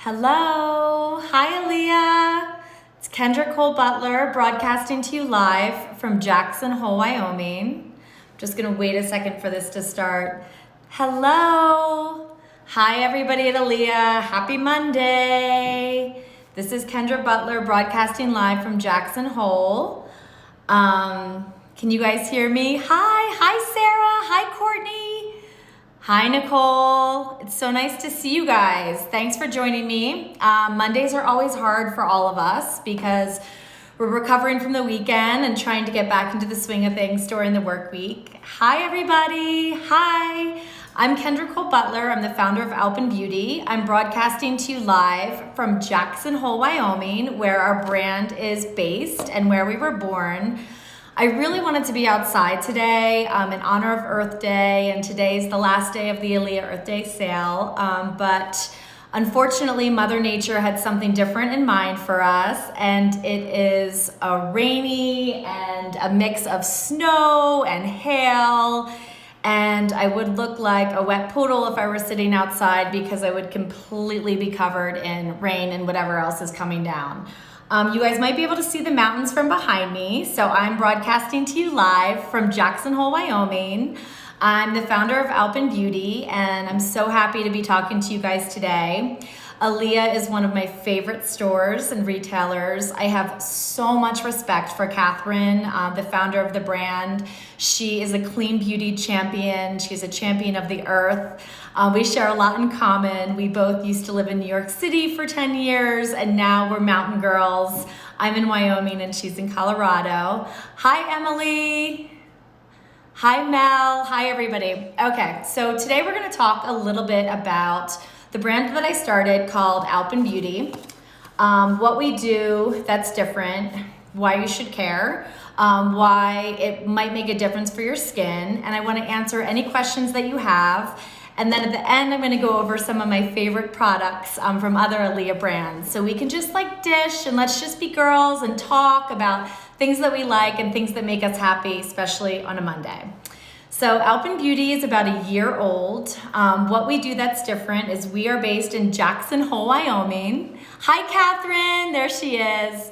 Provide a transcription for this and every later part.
Hello, hi AILLEA. It's Kendra Butler broadcasting to you live from Jackson Hole, Wyoming. I'm just gonna wait a second for this to start. Hello, hi everybody at AILLEA. Happy Monday. This is Kendra Butler broadcasting live from Jackson Hole. Can you guys hear me? Hi Sarah, hi Courtney. Hi, Nicole. It's so nice to see you guys. Thanks for joining me. Mondays are always hard for all of us because we're recovering from the weekend and trying to get back into the swing of things during the work week. Hi, everybody. Hi. I'm Kendra Butler. I'm the founder of Alpen Beauty. I'm broadcasting to you live from Jackson Hole, Wyoming, where our brand is based and where we were born. I really wanted to be outside today in honor of Earth Day, and today's the last day of the AILLEA Earth Day sale, but unfortunately Mother Nature had something different in mind for us, and it is a rainy and a mix of snow and hail, and I would look like a wet poodle if I were sitting outside because I would completely be covered in rain and whatever else is coming down. You guys might be able to see the mountains from behind me. So I'm broadcasting to you live from Jackson Hole, Wyoming. I'm the founder of Alpen Beauty, and I'm so happy to be talking to you guys today. AILLEA is one of my favorite stores and retailers. I have so much respect for Catherine, the founder of the brand. She is a clean beauty champion. She's a champion of the earth. We share a lot in common. We both used to live in New York City for 10 years, and now we're mountain girls. I'm in Wyoming and she's in Colorado. Hi, Emily. Hi, Mel. Hi, everybody. Okay, so today we're gonna talk a little bit about the brand that I started called Alpen Beauty, what we do that's different, why you should care, why it might make a difference for your skin, and I wanna answer any questions that you have. And then at the end, I'm gonna go over some of my favorite products from other AILLEA brands. So we can just like dish and let's just be girls and talk about things that we like and things that make us happy, especially on a Monday. So Alpen Beauty is about a year old. What we do that's different is we are based in Jackson Hole, Wyoming. Hi, Catherine, there she is.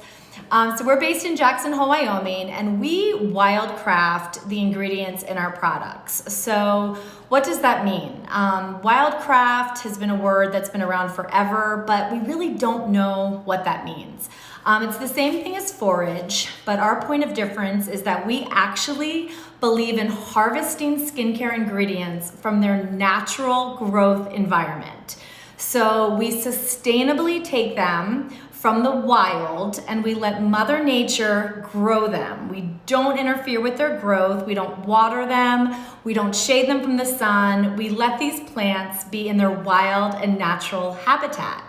So we're based in Jackson Hole, Wyoming, and we wildcraft the ingredients in our products. So what does that mean? Wildcraft has been a word that's been around forever, but we really don't know what that means. It's the same thing as forage, but our point of difference is that we actually believe in harvesting skincare ingredients from their natural growth environment. So we sustainably take them from the wild and we let Mother Nature grow them. We don't interfere with their growth. We don't water them. We don't shade them from the sun. We let these plants be in their wild and natural habitat.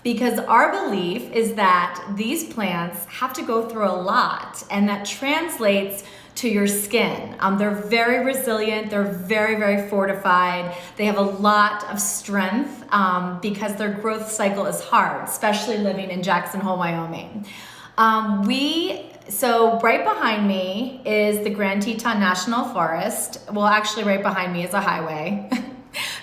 Because our belief is that these plants have to go through a lot, and that translates to your skin. They're very resilient, they're very, very fortified. They have a lot of strength because their growth cycle is hard, especially living in Jackson Hole, Wyoming. So right behind me is the Grand Teton National Forest. Well, actually right behind me is a highway.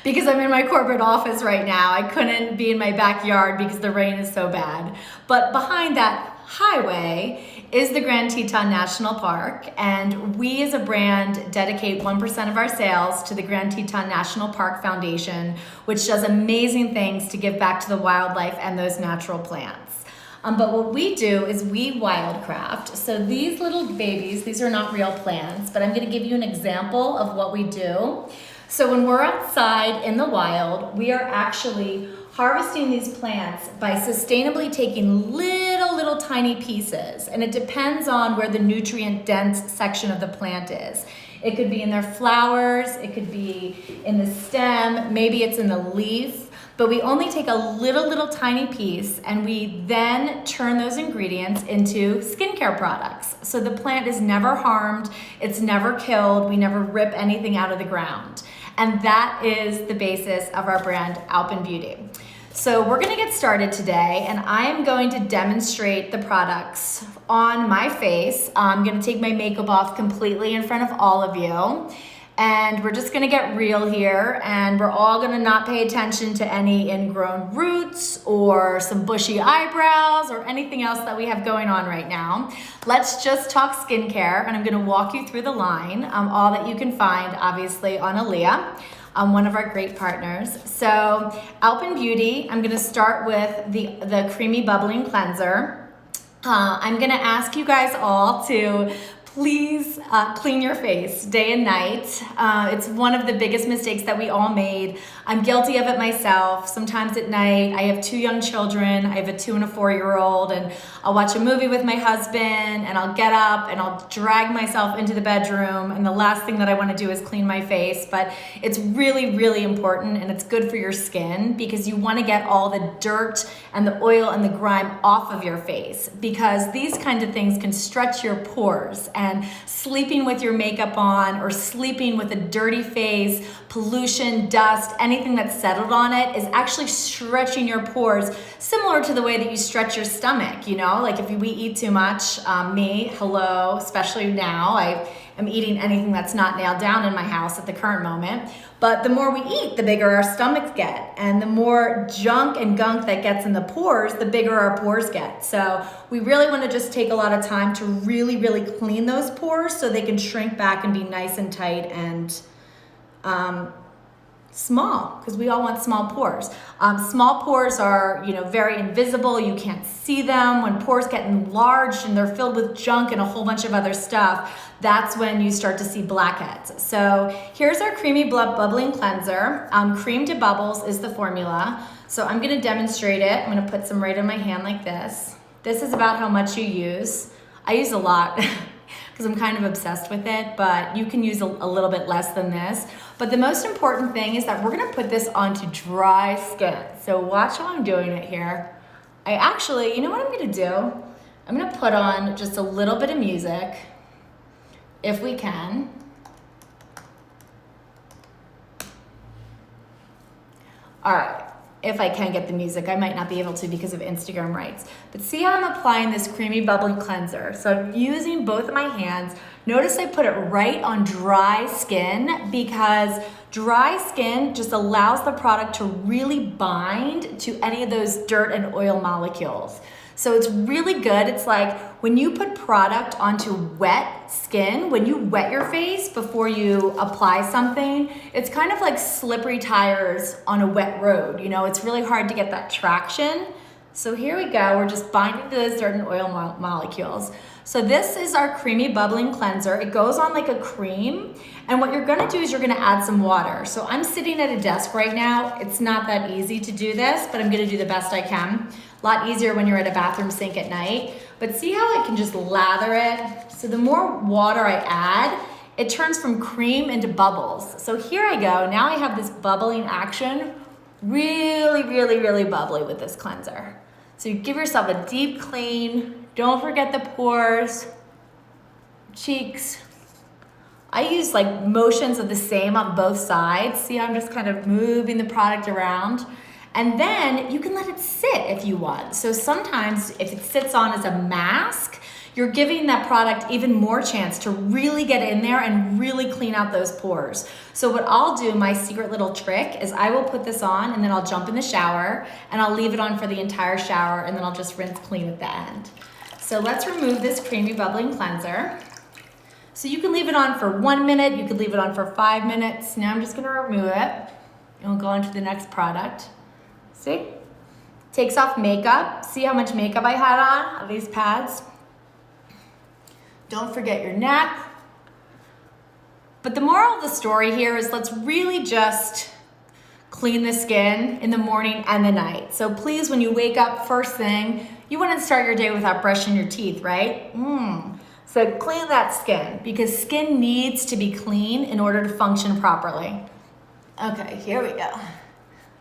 Because I'm in my corporate office right now. I couldn't be in my backyard because the rain is so bad. But behind that highway is the Grand Teton National Park, and we as a brand dedicate 1% of our sales to the Grand Teton National Park Foundation, which does amazing things to give back to the wildlife and those natural plants. But what we do is we wildcraft. So these little babies, these are not real plants, but I'm gonna give you an example of what we do. So when we're outside in the wild, we are actually harvesting these plants by sustainably taking little tiny pieces, and it depends on where the nutrient dense section of the plant is. It could be in their flowers, it could be in the stem, maybe it's in the leaf, but we only take a little tiny piece and we then turn those ingredients into skincare products. So the plant is never harmed, it's never killed, we never rip anything out of the ground. And that is the basis of our brand, Alpen Beauty. So we're gonna get started today, and I am going to demonstrate the products on my face. I'm gonna take my makeup off completely in front of all of you. And we're just gonna get real here, and we're all gonna not pay attention to any ingrown roots or some bushy eyebrows or anything else that we have going on right now. Let's just talk skincare, and I'm gonna walk you through the line, all that you can find obviously on AILLEA, one of our great partners. So Alpen Beauty, I'm gonna start with the Creamy Bubbling Cleanser. I'm gonna ask you guys all to please clean your face day and night. It's one of the biggest mistakes that we all made. I'm guilty of it myself. Sometimes at night, I have 2 young children. I have a 2 and a 4-year-old, and I'll watch a movie with my husband, and I'll get up and I'll drag myself into the bedroom, and the last thing that I want to do is clean my face. But it's really, really important, and it's good for your skin because you want to get all the dirt and the oil and the grime off of your face, because these kinds of things can stretch your pores. And sleeping with your makeup on or sleeping with a dirty face, pollution, dust, anything that's settled on it is actually stretching your pores, similar to the way that you stretch your stomach, you know? Like if we eat too much, especially now, I am eating anything that's not nailed down in my house at the current moment. But the more we eat, the bigger our stomachs get. And the more junk and gunk that gets in the pores, the bigger our pores get. So we really want to just take a lot of time to really, really clean those pores so they can shrink back and be nice and tight and small, because we all want small pores. Small pores are, very invisible. You can't see them. When pores get enlarged and they're filled with junk and a whole bunch of other stuff, that's when you start to see blackheads. So here's our Creamy Bubbling Cleanser. Cream to Bubbles is the formula. So I'm gonna demonstrate it. I'm gonna put some right in my hand like this. This is about how much you use. I use a lot because I'm kind of obsessed with it, but you can use a little bit less than this. But the most important thing is that we're gonna put this onto dry skin. So watch how I'm doing it here. I actually, you know what I'm gonna do? I'm gonna put on just a little bit of music, if we can. All right. If I can get the music. I might not be able to because of Instagram rights. But see how I'm applying this Creamy Bubbling Cleanser. So I'm using both of my hands. Notice I put it right on dry skin, because dry skin just allows the product to really bind to any of those dirt and oil molecules. So it's really good. It's like when you put product onto wet skin, when you wet your face before you apply something, it's kind of like slippery tires on a wet road. It's really hard to get that traction. So here we go. We're just binding to those dirt and oil molecules. So this is our Creamy Bubbling Cleanser. It goes on like a cream. And what you're gonna do is you're gonna add some water. So I'm sitting at a desk right now. It's not that easy to do this, but I'm gonna do the best I can. A lot easier when you're at a bathroom sink at night. But see how I can just lather it? So the more water I add, it turns from cream into bubbles. So here I go. Now I have this bubbling action. Really, really, really bubbly with this cleanser. So you give yourself a deep clean. Don't forget the pores, cheeks. I use like motions of the same on both sides. See how I'm just kind of moving the product around? And then you can let it sit if you want. So sometimes if it sits on as a mask, you're giving that product even more chance to really get in there and really clean out those pores. So what I'll do, my secret little trick, is I will put this on and then I'll jump in the shower and I'll leave it on for the entire shower, and then I'll just rinse clean at the end. So let's remove this Creamy Bubbling Cleanser. So you can leave it on for 1 minute, you could leave it on for 5 minutes. Now I'm just gonna remove it and we'll go on to the next product. See? Takes off makeup. See how much makeup I had on these pads? Don't forget your neck. But the moral of the story here is let's really just clean the skin in the morning and the night. So please, when you wake up first thing, you want to start your day without brushing your teeth, right? So clean that skin, because skin needs to be clean in order to function properly. Okay, here we go.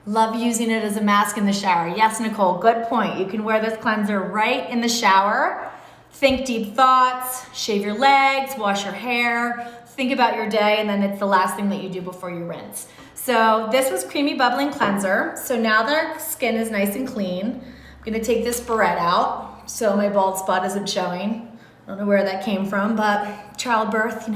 Love using it as a mask in the shower. Yes, Nicole, good point. You can wear this cleanser right in the shower. Think deep thoughts, shave your legs, wash your hair, think about your day, and then it's the last thing that you do before you rinse. So this was Creamy Bubbling Cleanser. So now that our skin is nice and clean, I'm gonna take this barrette out so my bald spot isn't showing. I don't know where that came from, but childbirth,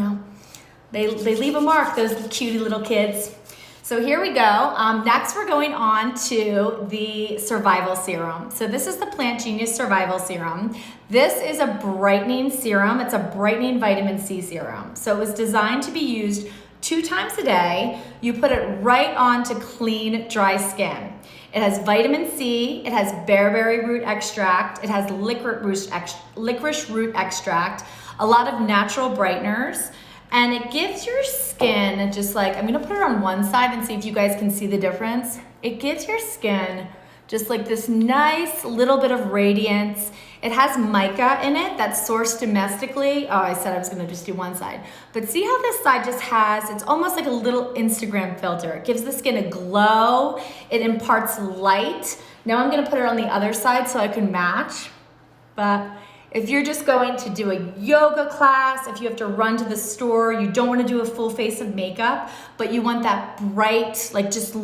They leave a mark, those cutie little kids. So here we go. Next, we're going on to the survival serum. So this is the Plant Genius Survival Serum. This is a brightening serum. It's a brightening vitamin C serum. So it was designed to be used 2 times a day. You put it right on to clean, dry skin. It has vitamin C, it has bearberry root extract, it has licorice root extract, a lot of natural brighteners, and it gives your skin just like, I'm gonna put it on one side and see if you guys can see the difference. It gives your skin just like this nice little bit of radiance. It has mica in it that's sourced domestically. Oh, I said I was gonna just do one side. But see how this side just has, it's almost like a little Instagram filter. It gives the skin a glow. It imparts light. Now I'm gonna put it on the other side so I can match. But if you're just going to do a yoga class, if you have to run to the store, you don't want to do a full face of makeup, but you want that bright, like just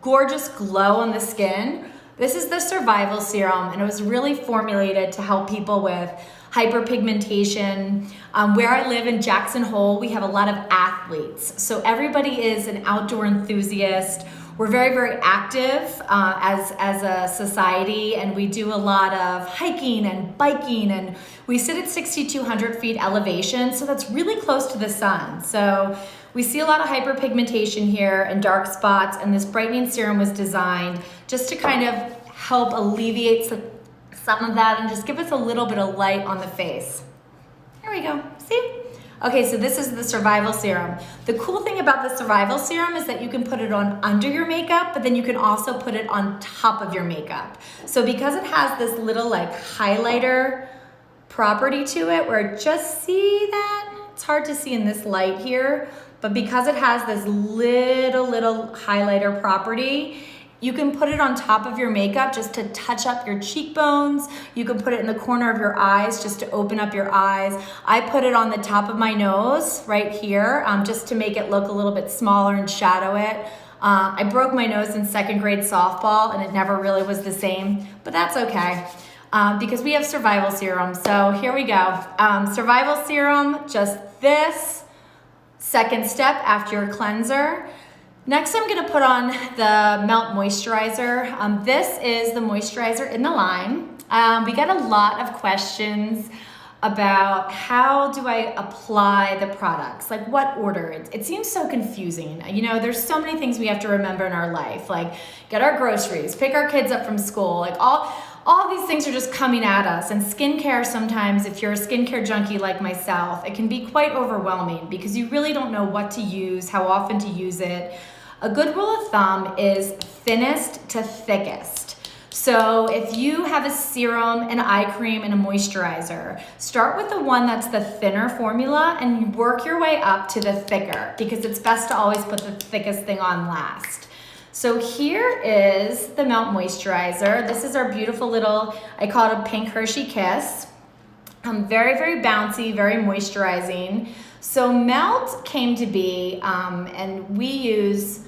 gorgeous glow on the skin, this is the Survival Serum, and it was really formulated to help people with hyperpigmentation. Where I live in Jackson Hole, we have a lot of athletes. So everybody is an outdoor enthusiast. We're very, very active as a society, and we do a lot of hiking and biking, and we sit at 6,200 feet elevation, so that's really close to the sun. So we see a lot of hyperpigmentation here and dark spots, and this brightening serum was designed just to kind of help alleviate some of that and just give us a little bit of light on the face. Here we go, see? Okay, so this is the Survival Serum. The cool thing about the Survival Serum is that you can put it on under your makeup, but then you can also put it on top of your makeup. So because it has this little like highlighter property to it, where just see that? It's hard to see in this light here, but because it has this little highlighter property, you can put it on top of your makeup just to touch up your cheekbones. You can put it in the corner of your eyes just to open up your eyes. I put it on the top of my nose right here just to make it look a little bit smaller and shadow it. I broke my nose in 2nd grade softball and it never really was the same, but that's okay because we have Survival Serum. So here we go. Survival Serum, just this. 2nd step after your cleanser. Next, I'm gonna put on the Melt Moisturizer. This is the moisturizer in the line. We get a lot of questions about how do I apply the products, like what order. It seems so confusing. You know, there's so many things we have to remember in our life, like get our groceries, pick our kids up from school, like all these things are just coming at us. And skincare sometimes, if you're a skincare junkie like myself, it can be quite overwhelming because you really don't know what to use, how often to use it. A good rule of thumb is thinnest to thickest. So if you have a serum, an eye cream, and a moisturizer, start with the one that's the thinner formula and work your way up to the thicker because it's best to always put the thickest thing on last. So here is the Melt Moisturizer. This is our beautiful little, I call it a pink Hershey Kiss. Very, very bouncy, very moisturizing. So Melt came to be, and we use,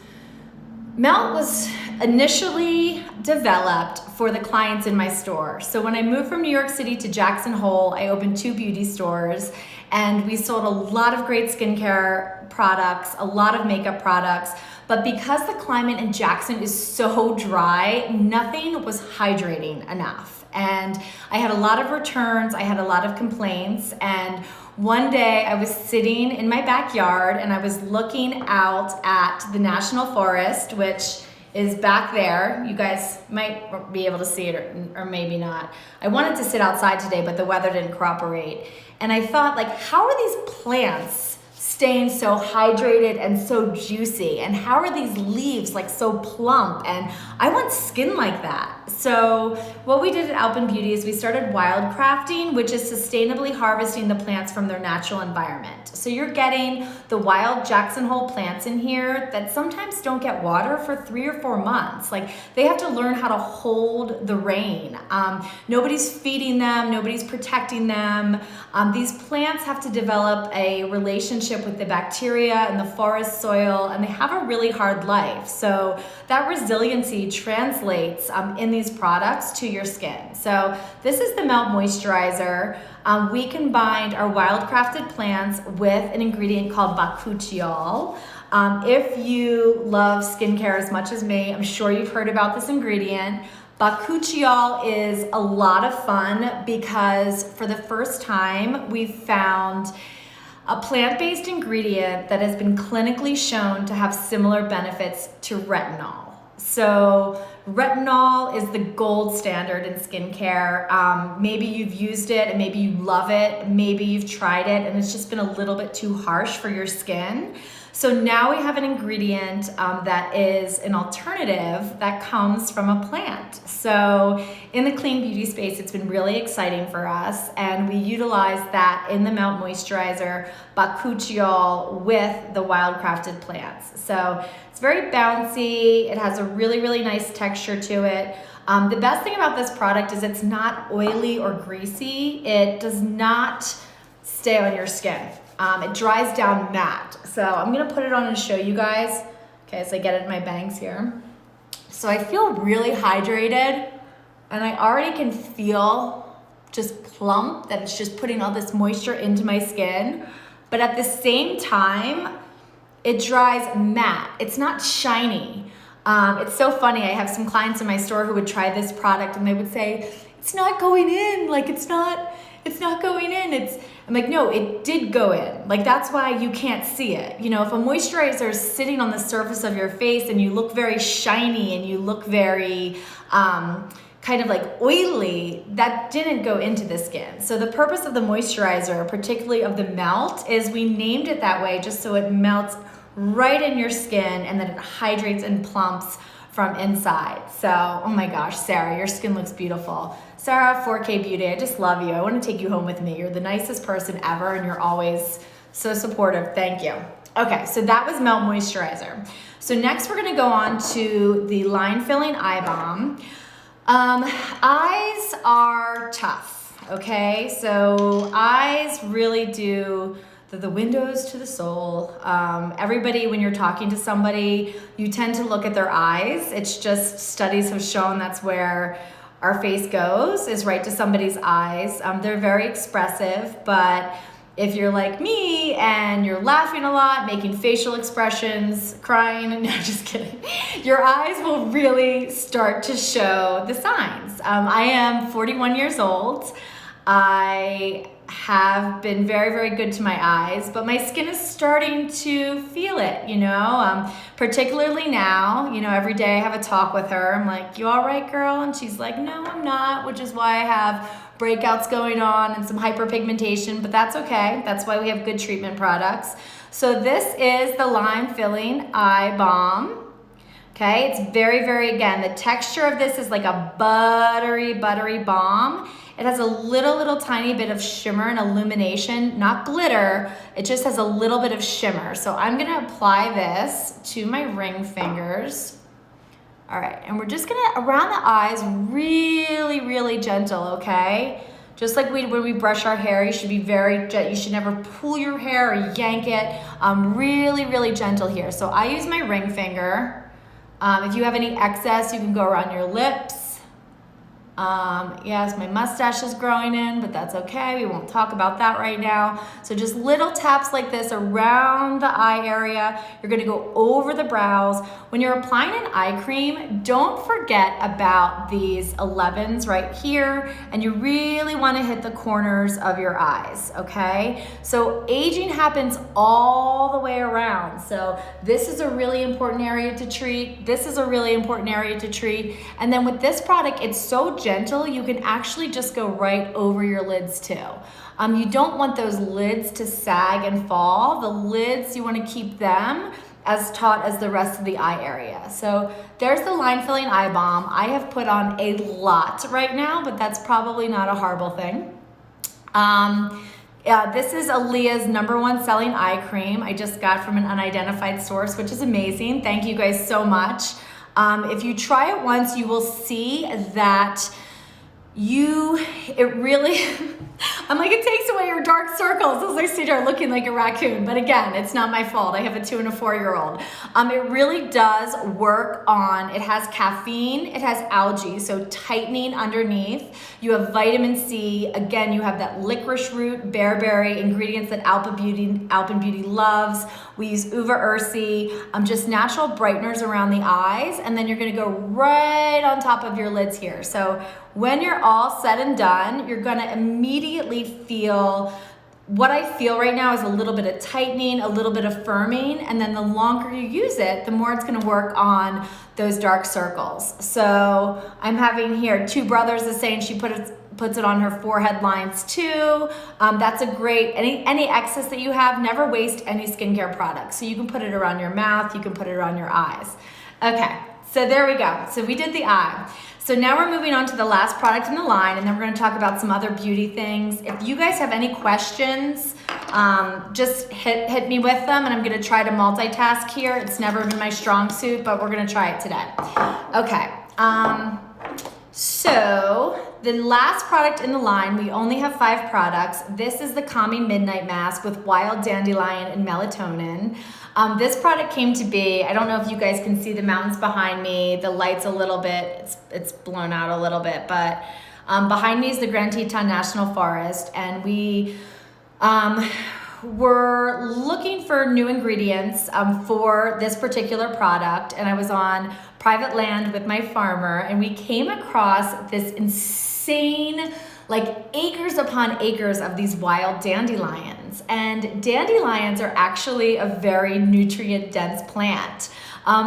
Melt was initially developed for the clients in my store. So when I moved from New York City to Jackson Hole, I opened 2 beauty stores and we sold a lot of great skincare products, a lot of makeup products. But because the climate in Jackson is so dry, nothing was hydrating enough. And I had a lot of returns, I had a lot of complaints, and one day I was sitting in my backyard and I was looking out at the National Forest, which is back there. You guys might be able to see it or maybe not. I wanted to sit outside today, but the weather didn't cooperate. And I thought, like, how are these plants staying so hydrated and so juicy? And how are these leaves like so plump? And I want skin like that. So what we did at Alpen Beauty is we started wildcrafting, which is sustainably harvesting the plants from their natural environment. So you're getting the wild Jackson Hole plants in here that sometimes don't get water for 3 or 4 months. Like they have to learn how to hold the rain. Nobody's feeding them, nobody's protecting them. These plants have to develop a relationship relationship with the bacteria and the forest soil, and they have a really hard life. So that resiliency translates in these products to your skin. So this is the Melt Moisturizer. We combined our wildcrafted plants with an ingredient called bakuchiol. If you love skincare as much as me, I'm sure you've heard about this ingredient. Bakuchiol is a lot of fun because for the first time we've found a plant-based ingredient that has been clinically shown to have similar benefits to retinol. So retinol is the gold standard in skincare. Maybe you've used it and maybe you love it. Maybe you've tried it and it's just been a little bit too harsh for your skin. So now we have an ingredient that is an alternative that comes from a plant. So in the clean beauty space, it's been really exciting for us, and we utilize that in the Melt Moisturizer, bakuchiol, with the wildcrafted plants. So it's very bouncy. It has a really, really nice texture to it. The best thing about this product is it's not oily or greasy. It does not stay on your skin. It dries down matte. So I'm gonna put it on and show you guys. Okay, so I get it in my bangs here. So I feel really hydrated, and I already can feel just plump, that it's just putting all this moisture into my skin. But at the same time, it dries matte. It's not shiny. It's so funny. I have some clients in my store who would try this product and they would say, it's not going in, like it's not going in. I'm like, no, it did go in. Like, that's why you can't see it. You know, if a moisturizer is sitting on the surface of your face and you look very shiny and you look very kind of like oily, that didn't go into the skin. So the purpose of the moisturizer, particularly of the Melt, is we named it that way just so it melts right in your skin and then it hydrates and plumps from inside. So, oh my gosh, Sarah, your skin looks beautiful. Sarah, 4K Beauty, I just love you. I want to take you home with me. You're the nicest person ever, and you're always so supportive. Thank you. Okay, so that was Melt Moisturizer. So next we're gonna go on to the line filling eye balm. Eyes are tough, okay? So eyes really do the windows to the soul. Everybody, when you're talking to somebody, you tend to look at their eyes. It's just, studies have shown that's where our face goes, is right to somebody's eyes. They're very expressive, but if you're like me and you're laughing a lot, making facial expressions, crying, no, just kidding, your eyes will really start to show the signs. I am 41 years old. I have been very, very good to my eyes, but my skin is starting to feel it, you know, particularly now. You know, every day I have a talk with her. I'm like, you all right, girl? And she's like, no, I'm not, which is why I have breakouts going on and some hyperpigmentation, but that's okay. That's why we have good treatment products. So this is the Line Filling Eye Balm. Okay, it's very, very, again, the texture of this is like a buttery, buttery balm. It has a little tiny bit of shimmer and illumination, not glitter. It just has a little bit of shimmer. So I'm gonna apply this to my ring fingers. All right, and we're just gonna, around the eyes, really, really gentle, okay? Just like when we brush our hair, you should be very gentle. You should never pull your hair or yank it. Really, really gentle here. So I use my ring finger. If you have any excess, you can go around your lips. Yes, my mustache is growing in, but that's okay. We won't talk about that right now. So just little taps like this around the eye area. You're gonna go over the brows. When you're applying an eye cream, don't forget about these 11s right here, and you really wanna hit the corners of your eyes, okay? So aging happens all the way around. So this is a really important area to treat. This is a really important area to treat. And then with this product, it's so gentle, you can actually just go right over your lids too. You don't want those lids to sag and fall. The lids, you want to keep them as taut as the rest of the eye area. So there's the Line Filling Eye Balm. I have put on a lot right now, but that's probably not a horrible thing. This is AILLEA's #1 selling eye cream. I just got from an unidentified source, which is amazing. Thank you guys so much. If you try it once, you will see that it really, I'm like, it takes away your dark circles as I sit here looking like a raccoon. But again, it's not my fault. I have a 2 and a 4-year-old. It really does work on, it has caffeine, it has algae, so tightening underneath. You have vitamin C. Again, you have that licorice root, bearberry, ingredients that Alpen Beauty loves. We use uva ursi, just natural brighteners around the eyes, and then you're gonna go right on top of your lids here. So when you're all said and done, you're gonna immediately feel, what I feel right now is a little bit of tightening, a little bit of firming, and then the longer you use it, the more it's gonna work on those dark circles. So I'm having here, Two Brothers is saying she puts it on her forehead lines too. That's a great, any excess that you have, never waste any skincare products. So you can put it around your mouth, you can put it around your eyes. Okay, so there we go. So we did the eye. So now we're moving on to the last product in the line, and then we're gonna talk about some other beauty things. If you guys have any questions, just hit me with them, and I'm gonna try to multitask here. It's never been my strong suit, but we're gonna try it today. Okay, so the last product in the line, we only have 5 products. This is the Calming Midnight Mask with Wild Dandelion and Melatonin. This product came to be, I don't know if you guys can see the mountains behind me, the light's a little bit, it's blown out a little bit, but behind me is the Grand Teton National Forest, and we were looking for new ingredients for this particular product, and I was on private land with my farmer, and we came across this insane, like acres upon acres of these wild dandelions. And dandelions are actually a very nutrient dense plant.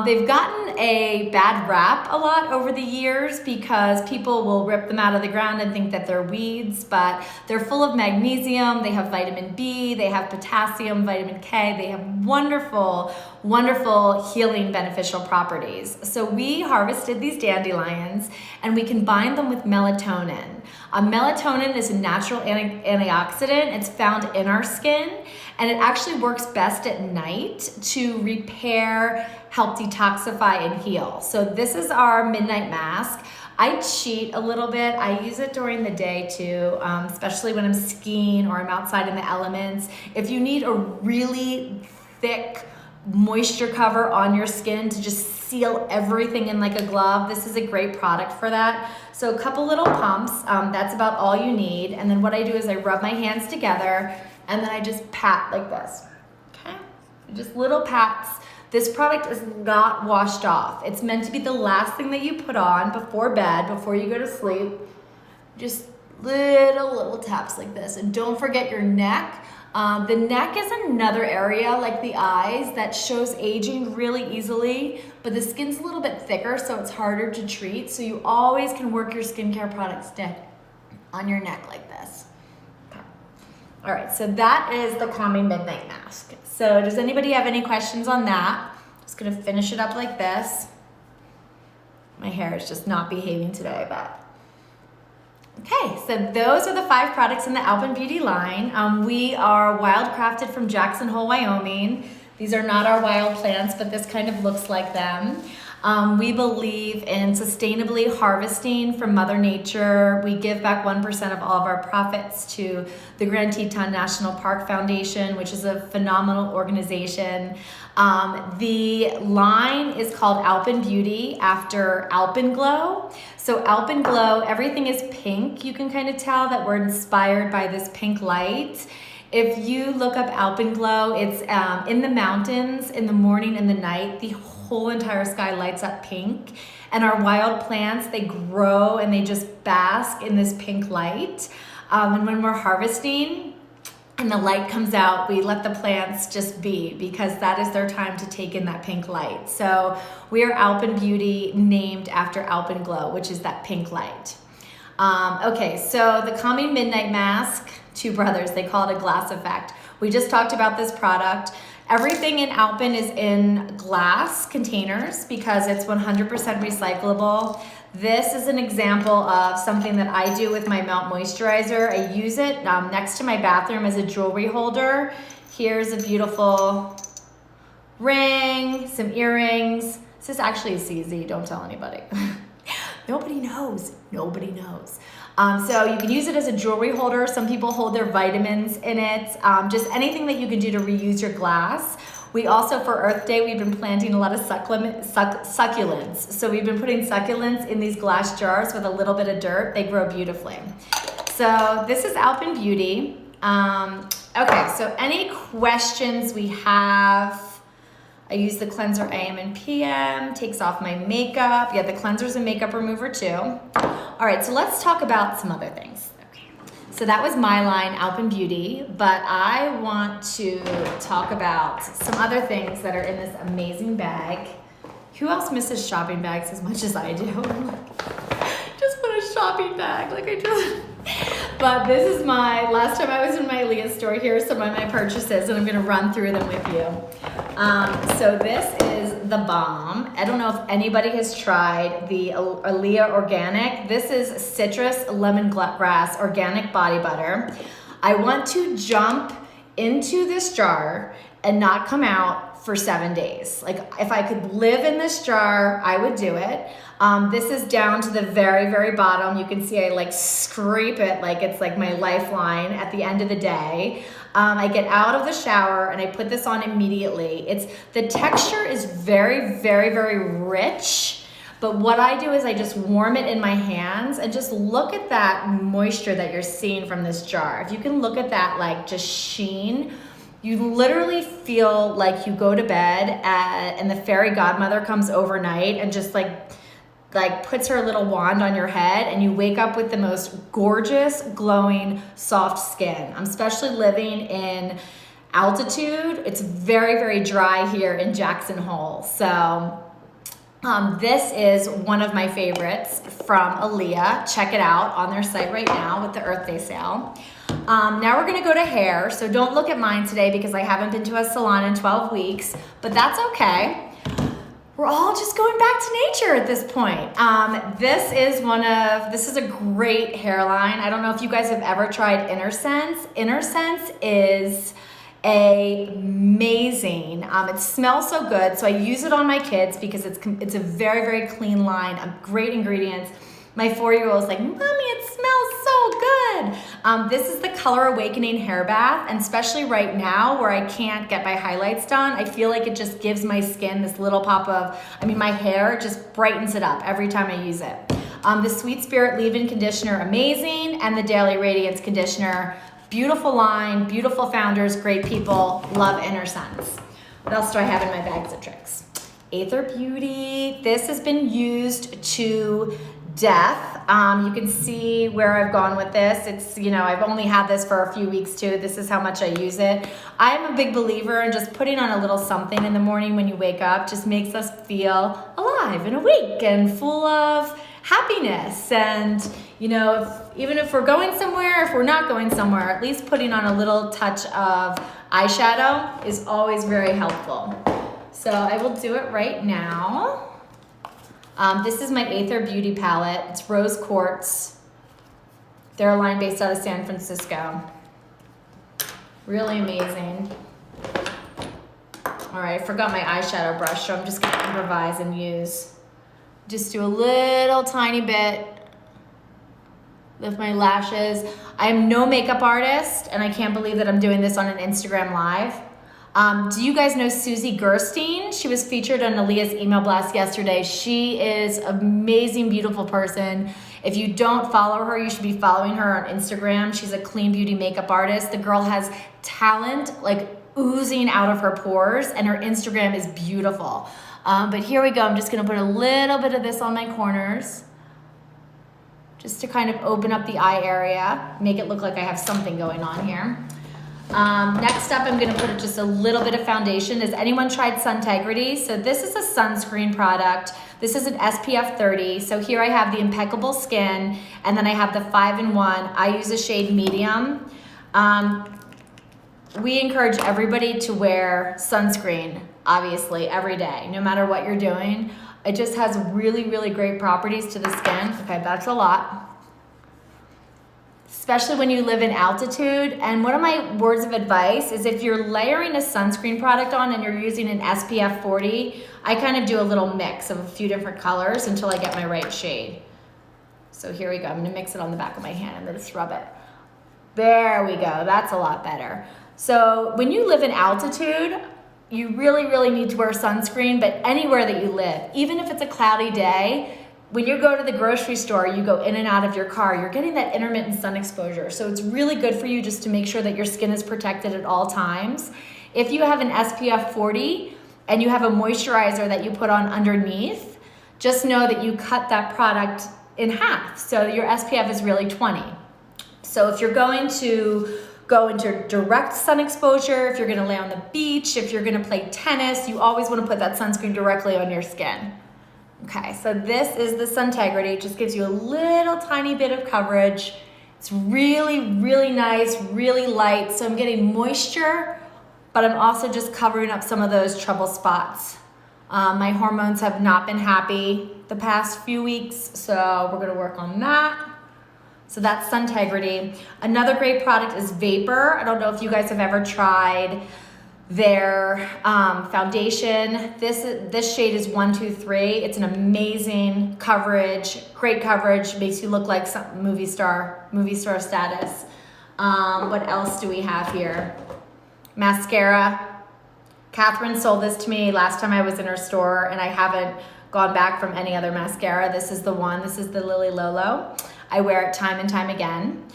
They've gotten a bad rap a lot over the years because people will rip them out of the ground and think that they're weeds, but they're full of magnesium, they have vitamin B, they have potassium, vitamin K, they have wonderful, wonderful healing beneficial properties. So we harvested these dandelions and we combined them with melatonin. Melatonin is a natural antioxidant. It's found in our skin, and it actually works best at night to repair, help detoxify, and heal. So this is our midnight mask. I cheat a little bit. I use it during the day too, especially when I'm skiing or I'm outside in the elements. If you need a really thick moisture cover on your skin to just seal everything in like a glove, this is a great product for that. So a couple little pumps, that's about all you need. And then what I do is I rub my hands together and then I just pat like this, okay? Just little pats. This product is not washed off. It's meant to be the last thing that you put on before bed, before you go to sleep. Just little taps like this. And don't forget your neck. The neck is another area, like the eyes, that shows aging really easily, but the skin's a little bit thicker, so it's harder to treat. So you always can work your skincare products on your neck like this. Okay. All right, so that is the Calming Midnight Mask. So does anybody have any questions on that? Just gonna finish it up like this. My hair is just not behaving today, but. Okay, so those are the 5 products in the Alpen Beauty line. We are wildcrafted from Jackson Hole, Wyoming. These are not our wild plants, but this kind of looks like them. We believe in sustainably harvesting from Mother Nature. We give back 1% of all of our profits to the Grand Teton National Park Foundation, which is a phenomenal organization. The line is called Alpen Beauty after Alpenglow. So Alpenglow, everything is pink. You can kind of tell that we're inspired by this pink light. If you look up Alpenglow, it's in the mountains in the morning and the night. The whole entire sky lights up pink. And our wild plants, they grow and they just bask in this pink light. And when we're harvesting, and the light comes out, we let the plants just be because that is their time to take in that pink light. So we are Alpen Beauty, named after Alpenglow, which is that pink light. Okay, so the Calming Midnight Mask, Two Brothers, they call it a glass effect. We just talked about this product. Everything in Alpen is in glass containers because it's 100% recyclable. This is an example of something that I do with my Melt Moisturizer. I use it next to my bathroom as a jewelry holder. Here's a beautiful ring, some earrings. This is actually a CZ, don't tell anybody. Nobody knows. Nobody knows. So you can use it as a jewelry holder. Some people hold their vitamins in it. Just anything that you can do to reuse your glass. We also, for Earth Day, we've been planting a lot of succulents. So we've been putting succulents in these glass jars with a little bit of dirt. They grow beautifully. So this is Alpen Beauty. Okay, so any questions we have? I use the cleanser AM and PM, takes off my makeup. Yeah, the cleanser's a makeup remover too. All right, so let's talk about some other things. Okay. So that was my line, Alpen Beauty, but I want to talk about some other things that are in this amazing bag. Who else misses shopping bags as much as I do? Just put a shopping bag like I do. But this is last time I was in my AILLEA store. Here are some of my purchases, and I'm gonna run through them with you. So this is the balm. I don't know if anybody has tried the AILLEA Organic. This is citrus lemongrass organic body butter. I want to jump into this jar and not come out for 7 days. Like if I could live in this jar, I would do it. This is down to the very, very bottom. You can see I like scrape it like it's like my lifeline at the end of the day. I get out of the shower and I put this on immediately. The texture is very, very, very rich. But what I do is I just warm it in my hands and just look at that moisture that you're seeing from this jar. If you can look at that like just sheen, you literally feel like you go to bed and the fairy godmother comes overnight and just like puts her little wand on your head and you wake up with the most gorgeous, glowing, soft skin. I'm especially living in altitude. It's very, very dry here in Jackson Hole. So this is one of my favorites from AILLEA. Check it out on their site right now with the Earth Day sale. Now we're gonna go to hair. So don't look at mine today because I haven't been to a salon in 12 weeks, but that's okay. We're all just going back to nature at this point. This is a great hairline. I don't know if you guys have ever tried Innersense. Innersense is amazing. It smells so good. So I use it on my kids because it's a very, very clean line of great ingredients. My 4-year-old is like, Mommy, it smells so good. This is the Color Awakening hair bath, and especially right now where I can't get my highlights done, I feel like it just gives my skin this little pop of, my hair just brightens it up every time I use it. The Sweet Spirit leave-in conditioner, amazing, and the Daily Radiance conditioner, beautiful line, beautiful founders, great people, love Innersense. What else do I have in my bags of tricks? Aether Beauty. This has been used to death. You can see where I've gone with this. I've only had this for a few weeks too. This is how much I use it. I'm a big believer in just putting on a little something in the morning when you wake up just makes us feel alive and awake and full of happiness. And even if we're going somewhere, if we're not going somewhere, at least putting on a little touch of eyeshadow is always very helpful. So I will do it right now. This is my Aether Beauty palette. It's rose quartz. They're a line based out of San Francisco. Really amazing. All right, I forgot my eyeshadow brush, so I'm just gonna improvise and just do a little tiny bit with my lashes. I am no makeup artist, and I can't believe that I'm doing this on an Instagram Live. Do you guys know Susie Gerstein? She was featured on AILLEA's email blast yesterday. She is an amazing, beautiful person. If you don't follow her, you should be following her on Instagram. She's a clean beauty makeup artist. The girl has talent like oozing out of her pores, and her Instagram is beautiful. But here we go. I'm just gonna put a little bit of this on my corners just to kind of open up the eye area, make it look like I have something going on here. Next up, I'm going to put just a little bit of foundation. Has anyone tried Suntegrity? So this is a sunscreen product. This is an SPF 30. So here I have the Impeccable Skin, and then I have the 5-in-1. I use a shade medium. We encourage everybody to wear sunscreen, obviously, every day, no matter what you're doing. It just has really, really great properties to the skin. Okay, that's a lot. Especially when you live in altitude. And one of my words of advice is if you're layering a sunscreen product on and you're using an SPF 40, I kind of do a little mix of a few different colors until I get my right shade. So here we go. I'm gonna mix it on the back of my hand. I'm gonna just rub it. There we go. That's a lot better. So when you live in altitude, you really, really need to wear sunscreen, but anywhere that you live, even if it's a cloudy day, when you go to the grocery store, you go in and out of your car, you're getting that intermittent sun exposure. So it's really good for you just to make sure that your skin is protected at all times. If you have an SPF 40 and you have a moisturizer that you put on underneath, just know that you cut that product in half. So your SPF is really 20. So if you're going to go into direct sun exposure, if you're gonna lay on the beach, if you're gonna play tennis, you always wanna put that sunscreen directly on your skin. Okay, so this is the Suntegrity. It just gives you a little tiny bit of coverage. It's really, really nice, really light. So I'm getting moisture, but I'm also just covering up some of those trouble spots. My hormones have not been happy the past few weeks, so we're gonna work on that. So that's Suntegrity. Another great product is Vapor. I don't know if you guys have ever tried their foundation. This shade is 123. It's an amazing coverage, great coverage, makes you look like some movie star status. What else do we have here? Mascara. Catherine sold this to me last time I was in her store, and I haven't gone back from any other mascara. This is the one. This is the Lily Lolo. I wear it time and time again.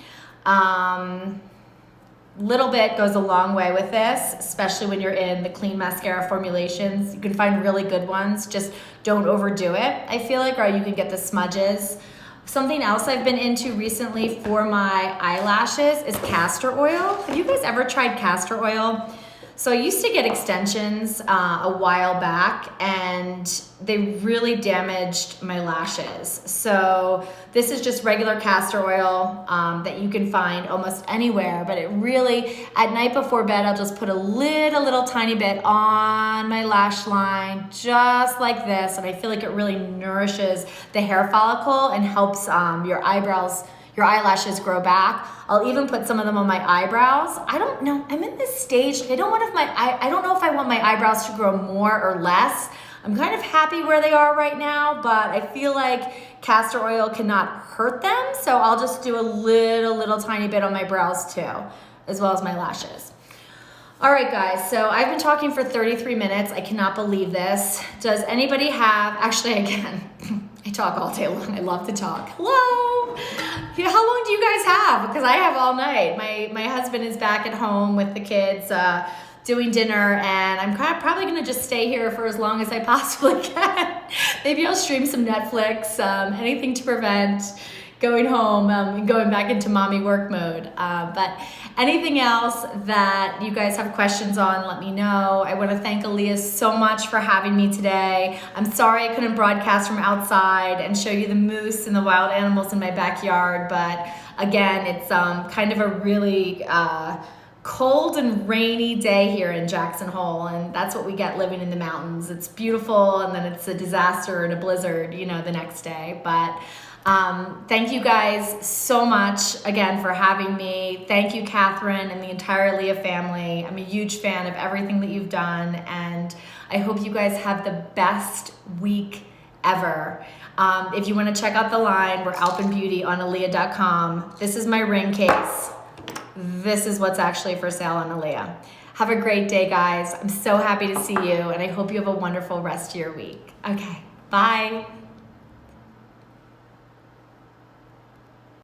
Little bit goes a long way with this, especially when you're in the clean mascara formulations. You can find really good ones, just don't overdo it, I feel like, or you can get the smudges. Something else I've been into recently for my eyelashes is castor oil. Have you guys ever tried castor oil? So I used to get extensions a while back, and they really damaged my lashes. So this is just regular castor oil that you can find almost anywhere, but it really, at night before bed, I'll just put a little tiny bit on my lash line, just like this, and I feel like it really nourishes the hair follicle and helps your eyelashes grow back. I'll even put some of them on my eyebrows. I don't know, I'm in this stage, like I don't know if I want my eyebrows to grow more or less. I'm kind of happy where they are right now, but I feel like castor oil cannot hurt them, so I'll just do a little tiny bit on my brows too, as well as my lashes. All right, guys, so I've been talking for 33 minutes. I cannot believe this. Does anybody have, actually again, I talk all day long, I love to talk. Hello, how long do you guys have? Because I have all night. My husband is back at home with the kids doing dinner, and I'm probably gonna just stay here for as long as I possibly can. Maybe I'll stream some Netflix, anything to prevent going home and going back into mommy work mode. But anything else that you guys have questions on, let me know. I want to thank AILLEA so much for having me today. I'm sorry I couldn't broadcast from outside and show you the moose and the wild animals in my backyard, but again, it's kind of a really cold and rainy day here in Jackson Hole, and that's what we get living in the mountains. It's beautiful, and then it's a disaster and a blizzard, you know, the next day. But thank you guys so much again for having me. Thank you, Catherine, and the entire AILLEA family. I'm a huge fan of everything that you've done, and I hope you guys have the best week ever. If you want to check out the line, we're Alpen Beauty on AILLEA.com. This is my ring case. This is what's actually for sale on AILLEA. Have a great day, guys. I'm so happy to see you, and I hope you have a wonderful rest of your week. Okay, bye.